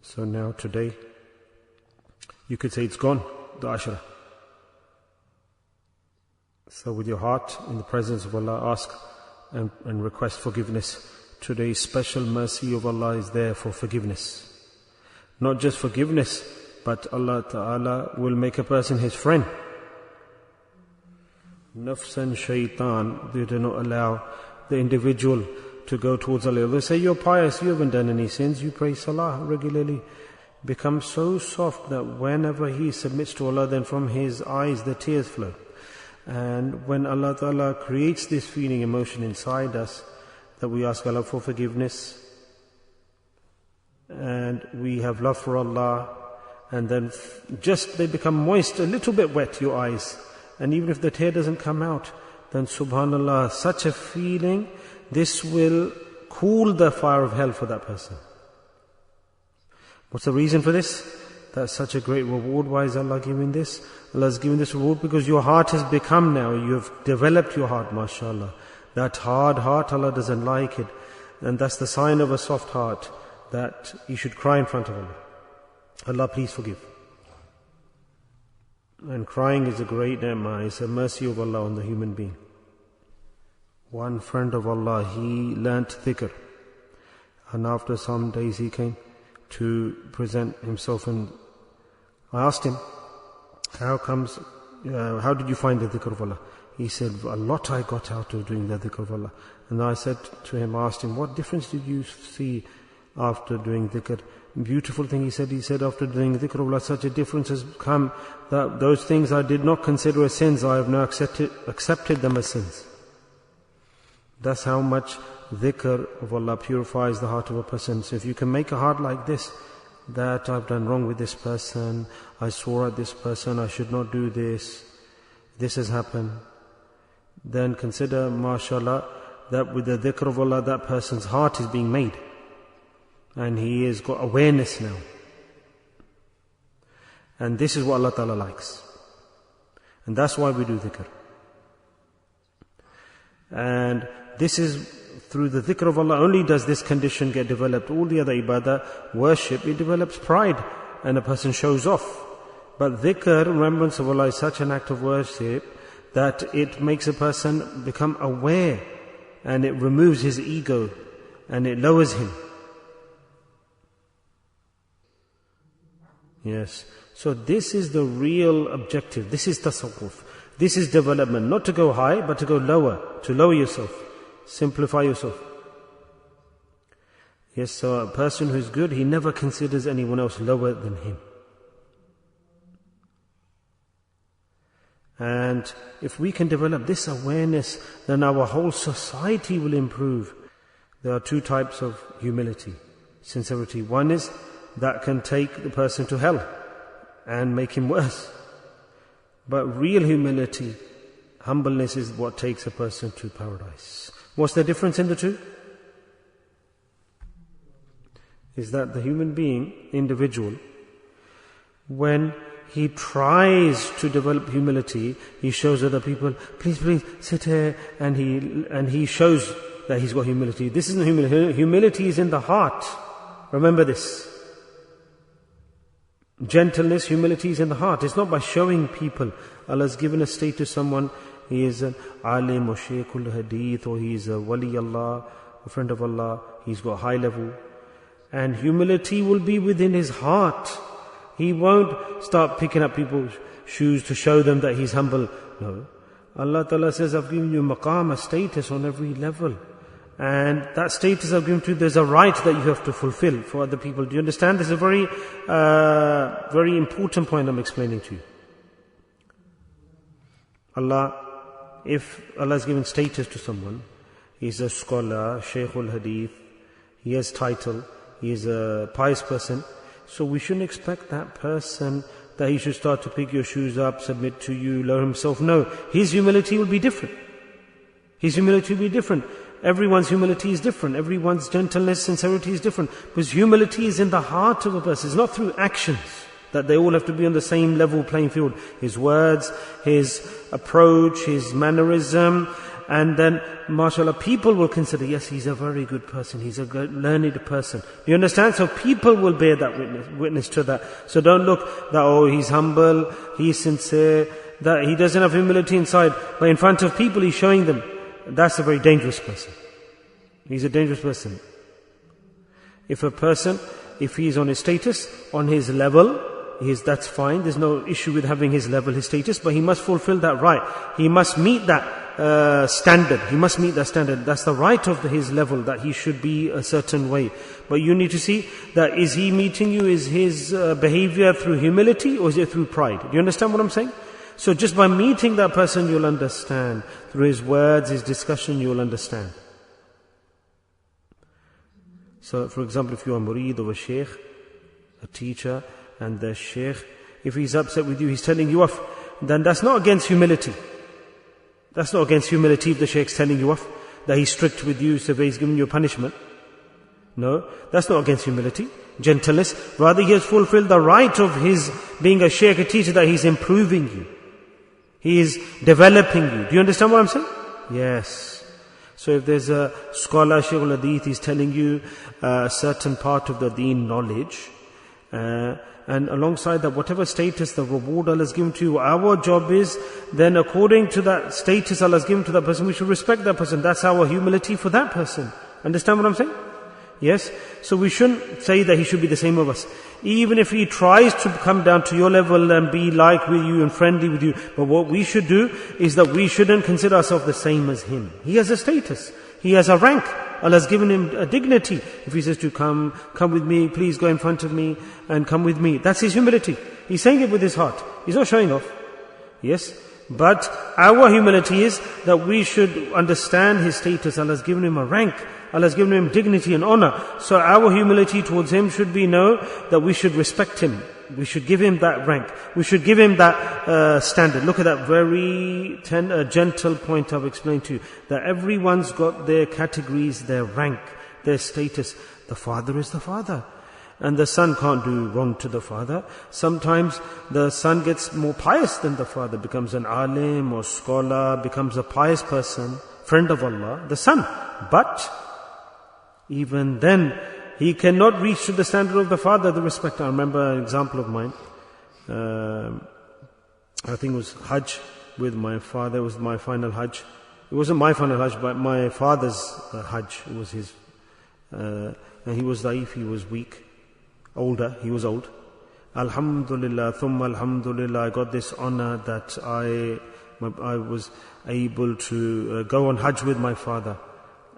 So now today, you could say it's gone, the Ashra. So with your heart in the presence of Allah, ask and request forgiveness. Today's special mercy of Allah is there for forgiveness. Not just forgiveness, but Allah Ta'ala will make a person His friend. Nafs and shaitan, they do not allow the individual to go towards Allah. They say, you're pious, you haven't done any sins, you pray salah regularly. Become so soft that whenever he submits to Allah, then from his eyes the tears flow. And when Allah Ta'ala creates this feeling, emotion inside us, that we ask Allah for forgiveness, and we have love for Allah, and then just they become moist, a little bit wet, your eyes. And even if the tear doesn't come out, then subhanallah, such a feeling, this will cool the fire of hell for that person. What's the reason for this? That's such a great reward. Why is Allah giving this? Allah is giving this reward because your heart has become now, you have developed your heart, mashallah. That hard heart, Allah doesn't like it. And that's the sign of a soft heart, that you should cry in front of Allah. Allah, please forgive. And crying is a great ni'mah, it's a mercy of Allah on the human being. One friend of Allah, he learnt dhikr. And after some days he came to present himself, and I asked him, how did you find the dhikr of Allah? He said, a lot I got out of doing the dhikr of Allah. And I said to him, I asked him, what difference did you see after doing dhikr? Beautiful thing he said, after doing dhikr of Allah, such a difference has come that those things I did not consider as sins, I have now accepted them as sins. That's how much dhikr of Allah purifies the heart of a person. So if you can make a heart like this, that I've done wrong with this person, I swore at this person, I should not do this, this has happened, then consider, mashallah, that with the dhikr of Allah, that person's heart is being made. And he has got awareness now. And this is what Allah Ta'ala likes. And that's why we do dhikr. And this is through the dhikr of Allah only does this condition get developed. All the other ibadah, worship, it develops pride and a person shows off. But dhikr, remembrance of Allah, is such an act of worship that it makes a person become aware, and it removes his ego and it lowers him. Yes. So this is the real objective. This is tasawwuf. This is development. Not to go high, but to go lower. To lower yourself. Simplify yourself. Yes, so a person who is good, he never considers anyone else lower than him. And if we can develop this awareness, then our whole society will improve. There are two types of humility, sincerity. One is that can take the person to hell and make him worse. But real humility, humbleness, is what takes a person to paradise. What's the difference in the two? Is that the human being, individual, when he tries to develop humility, he shows other people, please sit here, and he shows that he's got humility. This isn't humility. Humility is in the heart. Remember this. Gentleness, humility is in the heart. It's not by showing people. Allah has given a state to someone, he is an alim or shaykhul hadith, or he is a wali Allah, a friend of Allah, he's got high level. And humility will be within his heart. He won't start picking up people's shoes to show them that he's humble. No. Allah Ta'ala says, I've given you maqam, a status on every level. And that status I've given to you, there's a right that you have to fulfill for other people. Do you understand? This is a very, very important point I'm explaining to you. If Allah has given status to someone, he's a scholar, shaykhul hadith, he has title, he is a pious person, so we shouldn't expect that person that he should start to pick your shoes up, submit to you, lower himself. No, his humility will be different. His humility will be different. Everyone's humility is different. Everyone's gentleness, sincerity is different. Because humility is in the heart of a person. It's not through actions that they all have to be on the same level playing field. His words, his approach, his mannerism, and then, mashallah, people will consider, yes, he's a very good person, he's a good, learned person. You understand? So people will bear that witness to that. So don't look that, oh, he's humble, he's sincere, that he doesn't have humility inside, but in front of people he's showing them. That's a very dangerous person. He's a dangerous person. If a person, if he's on his status, on his level, that's fine. There's no issue with having his level, his status, but he must fulfill that right. He must meet that standard. He must meet that standard. That's the right of his level, that he should be a certain way. But you need to see that, is he meeting you, is his behavior through humility or is it through pride? Do you understand what I'm saying? So just by meeting that person, you'll understand. Through his words, his discussion, you'll understand. So, for example, if you're a murid of a sheikh, a teacher, and the sheikh, if he's upset with you, he's telling you off, then that's not against humility. That's not against humility if the sheikh's telling you off, that he's strict with you, so he's giving you a punishment. No, that's not against humility, gentleness. Rather, he has fulfilled the right of his being a sheikh, a teacher, that he's improving you. He is developing you. Do you understand what I'm saying? Yes. So if there's a scholar, Shaykh al-Hadith, he's telling you a certain part of the deen knowledge, and alongside that, whatever status, the reward Allah has given to you, our job is, then according to that status Allah has given to that person, we should respect that person. That's our humility for that person. Understand what I'm saying? Yes? So we shouldn't say that he should be the same of us. Even if he tries to come down to your level and be like with you and friendly with you. But what we should do is that we shouldn't consider ourselves the same as him. He has a status. He has a rank. Allah has given him a dignity. If he says to come with me, please go in front of me and come with me. That's his humility. He's saying it with his heart. He's not showing off. Yes? But our humility is that we should understand his status. Allah has given him a rank. Allah has given him dignity and honor. So our humility towards him should be that we should respect him. We should give him that rank. We should give him that standard. Look at that very gentle point I've explained to you. That everyone's got their categories, their rank, their status. The father is the father. And the son can't do wrong to the father. Sometimes the son gets more pious than the father, becomes an alim or scholar, becomes a pious person, friend of Allah, the son. But even then, he cannot reach to the standard of the father, the respect. I remember an example of mine. I think it was Hajj with my father. It was my final Hajj. It wasn't my final Hajj, but my father's Hajj. It was his. And he was daif, he was weak, older, he was old. Alhamdulillah, thumma alhamdulillah, I got this honor that I was able to go on Hajj with my father.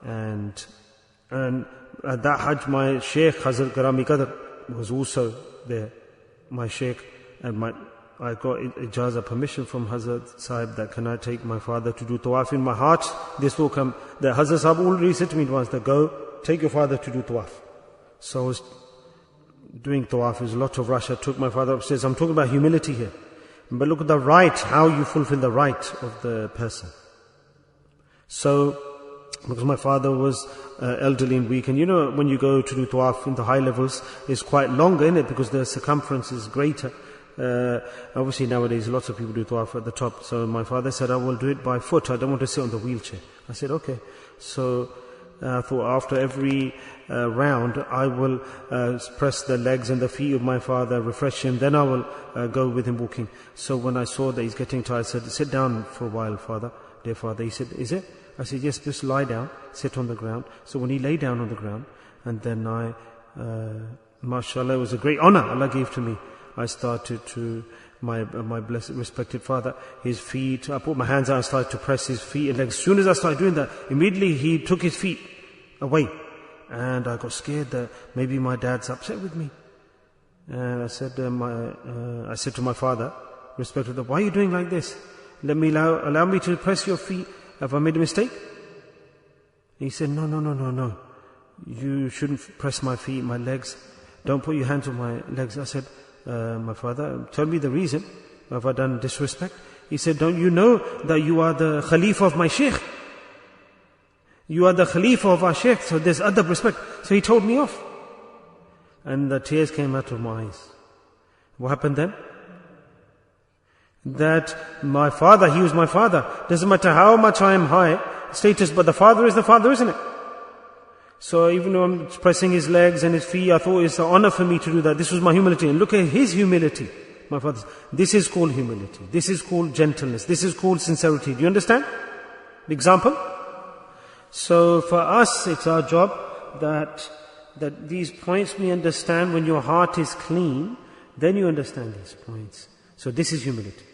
And at that Hajj, my Sheikh Hazrat Garami Qadr was also there, my Sheikh, and I got ijazah, permission from Hazrat Sahib that can I take my father to do tawaf. In my heart, this will come. The Hazrat Sahib already said to me once, that go, take your father to do tawaf. So I was doing tawaf, there was a lot of rush. I took my father upstairs. I'm talking about humility here. But look at the right, how you fulfill the right of the person. So, because my father was elderly and weak, and you know when you go to do tawaf in the high levels, it's quite longer, isn't it? Because the circumference is greater. Obviously nowadays lots of people do tawaf at the top. So my father said, I will do it by foot. I don't want to sit on the wheelchair. I said, okay. So I thought after every round, I will press the legs and the feet of my father, refresh him, then I will go with him walking. So when I saw that he's getting tired, I said, sit down for a while, father, dear father. He said, is it? I said, yes, just lie down, sit on the ground. So when he lay down on the ground, and then mashallah, it was a great honor Allah gave to me. I started to, my blessed, respected father, his feet, I put my hands out and started to press his feet and legs. As soon as I started doing that, immediately he took his feet away. And I got scared that maybe my dad's upset with me. And I said to my father, respected, why are you doing like this? Allow me to press your feet. Have I made a mistake? He said, no. You shouldn't press my feet, my legs. Don't put your hands on my legs. I said, my father, tell me the reason. Have I done disrespect? He said, don't you know that you are the Khalifa of my Sheikh? You are the Khalifa of our Sheikh, so there's adab, respect. So he told me off. And the tears came out of my eyes. What happened then? That my father, he was my father. Doesn't matter how much I am high, status, but the father is the father, isn't it? So even though I'm pressing his legs and his feet, I thought it's an honor for me to do that. This was my humility. And look at his humility. My father, this is called humility. This is called gentleness. This is called sincerity. Do you understand the example? So for us, it's our job that these points we understand. When your heart is clean, then you understand these points. So this is humility.